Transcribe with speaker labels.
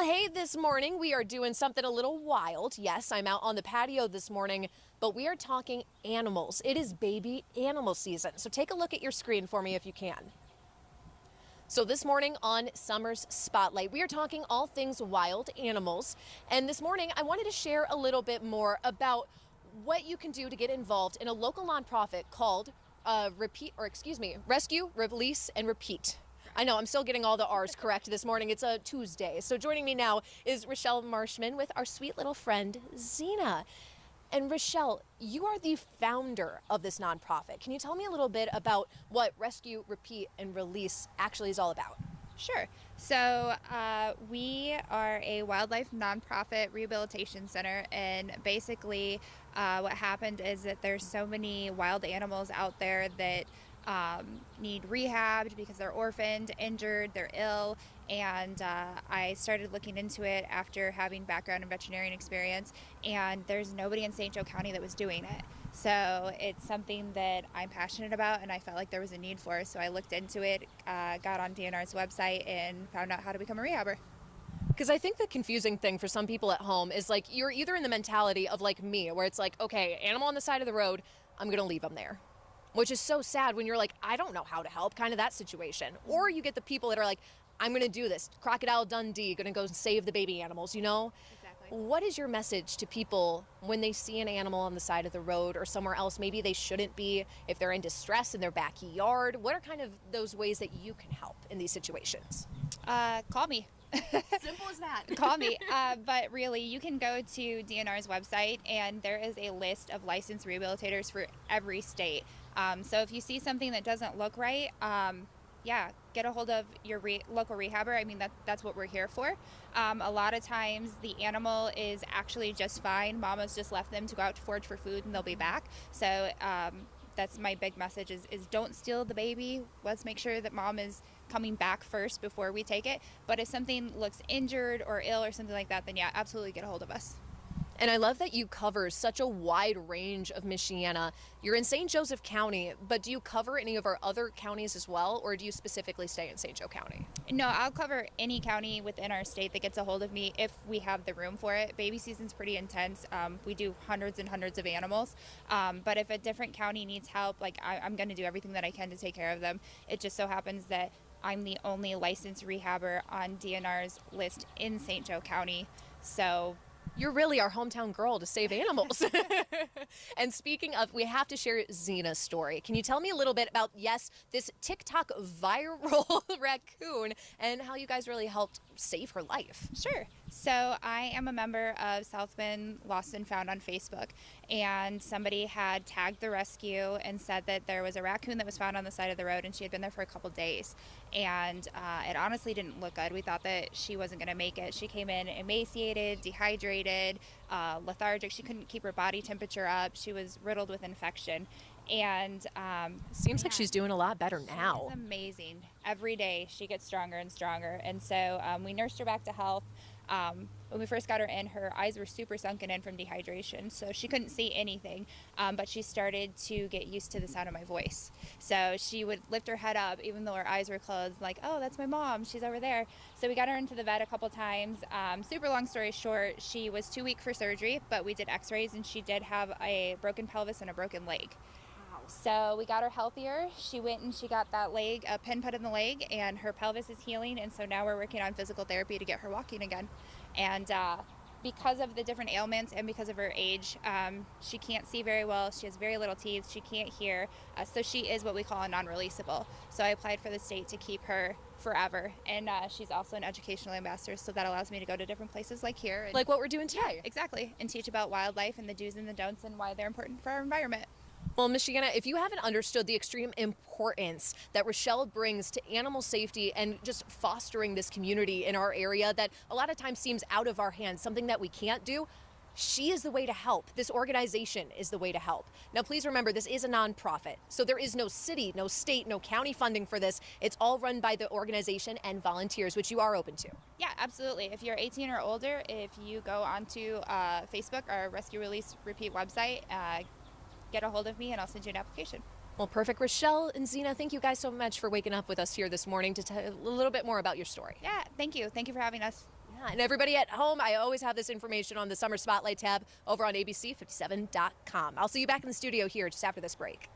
Speaker 1: hey, this morning we are doing something a little wild. Yes, I'm out on the patio this morning, but we are talking animals. It is baby animal season. So take a look at your screen for me if you can. So this morning on Summer's Spotlight, we are talking all things wild animals. And this morning I wanted to share a little bit more about what you can do to get involved in a local nonprofit called Rescue, Release, and Repeat. I know, I'm still getting all the R's correct this morning. It's a Tuesday. So joining me now is Rachelle Marshman with our sweet little friend, Zena. And Rachelle, you are the founder of this nonprofit. Can you tell me a little bit about what Rescue, Repeat, and Release actually is all about?
Speaker 2: Sure. So we are a wildlife nonprofit rehabilitation center, and basically what happened is that there's so many wild animals out there that need rehabbed because they're orphaned, injured, they're ill, and I started looking into it after having background in veterinarian experience, and there's nobody in St. Joe County that was doing it. So it's something that I'm passionate about, and I felt like there was a need for. So I looked into it, got on DNR's website, and found out how to become a rehabber.
Speaker 1: Because I think the confusing thing for some people at home is like you're either in the mentality of like me, where it's like, okay, animal on the side of the road, I'm going to leave them there. Which is so sad when you're like, I don't know how to help, kind of that situation. Or you get the people that are like, I'm going to do this. Crocodile Dundee, going to go save the baby animals, you know?
Speaker 2: Exactly.
Speaker 1: What is your message to people when they see an animal on the side of the road or somewhere else maybe they shouldn't be, if they're in distress in their backyard? What are kind of those ways that you can help in these situations?
Speaker 2: Call me.
Speaker 1: Simple as that.
Speaker 2: Call me. But really, you can go to DNR's website, and there is a list of licensed rehabilitators for every state. So if you see something that doesn't look right, get a hold of your local rehabber. I mean, that's what we're here for. A lot of times the animal is actually just fine. Mama's just left them to go out to forage for food, and they'll be back. So that's my big message is don't steal the baby. Let's make sure that mom is coming back first before we take it. But if something looks injured or ill or something like that, then yeah, absolutely get a hold of us.
Speaker 1: And I love that you cover such a wide range of Michiana. You're in St. Joseph County, but do you cover any of our other counties as well, or do you specifically stay in St. Joe County?
Speaker 2: No, I'll cover any county within our state that gets a hold of me if we have the room for it. Baby season's pretty intense. We do hundreds and hundreds of animals. But if a different county needs help, like I'm going to do everything that I can to take care of them. It just so happens that I'm the only licensed rehabber on DNR's list in St. Joe County. So
Speaker 1: you're really our hometown girl to save animals. And speaking of, we have to share Zena's story. Can you tell me a little bit about, yes, this TikTok viral raccoon and how you guys really helped save her life?
Speaker 2: Sure. So I am a member of South Bend Lost and Found on Facebook, and somebody had tagged the rescue and said that there was a raccoon that was found on the side of the road, and she had been there for a couple days, and it honestly didn't look good. We thought that she wasn't going to make it. She came in emaciated, dehydrated, lethargic. She couldn't keep her body temperature up. She was riddled with infection. And
Speaker 1: seems like she's doing a lot better now.
Speaker 2: She's amazing. Every day she gets stronger and stronger. And so we nursed her back to health. When we first got her in, her eyes were super sunken in from dehydration, so she couldn't see anything, but she started to get used to the sound of my voice. So she would lift her head up even though her eyes were closed, like, oh, that's my mom, she's over there. So we got her into the vet a couple times. Super long story short, she was too weak for surgery, but we did x-rays, and she did have a broken pelvis and a broken leg. So we got her healthier. She went and she got that leg, a pin put in the leg, and her pelvis is healing. And so now we're working on physical therapy to get her walking again. And because of the different ailments and because of her age, she can't see very well. She has very little teeth. She can't hear. So she is what we call a non-releasable. So I applied for the state to keep her forever. And she's also an educational ambassador. So that allows me to go to different places like here. And,
Speaker 1: like what we're doing today.
Speaker 2: Yeah, exactly. And teach about wildlife and the do's and the don'ts and why they're important for our environment.
Speaker 1: Well, Michiana, if you haven't understood the extreme importance that Rachelle brings to animal safety and just fostering this community in our area that a lot of times seems out of our hands, something that we can't do, she is the way to help. This organization is the way to help. Now, please remember, this is a nonprofit, so there is no city, no state, no county funding for this. It's all run by the organization and volunteers, which you are open to.
Speaker 2: Yeah, absolutely. If you're 18 or older, if you go onto Facebook, our Rescue, Release, Repeat website, get a hold of me and I'll send you an application.
Speaker 1: Well, perfect. Rachelle and Zena, thank you guys so much for waking up with us here this morning to tell a little bit more about your story.
Speaker 2: Yeah, thank you. Thank you for having us.
Speaker 1: Yeah. Yeah, and everybody at home, I always have this information on the Summer Spotlight tab over on ABC57.com. I'll see you back in the studio here just after this break.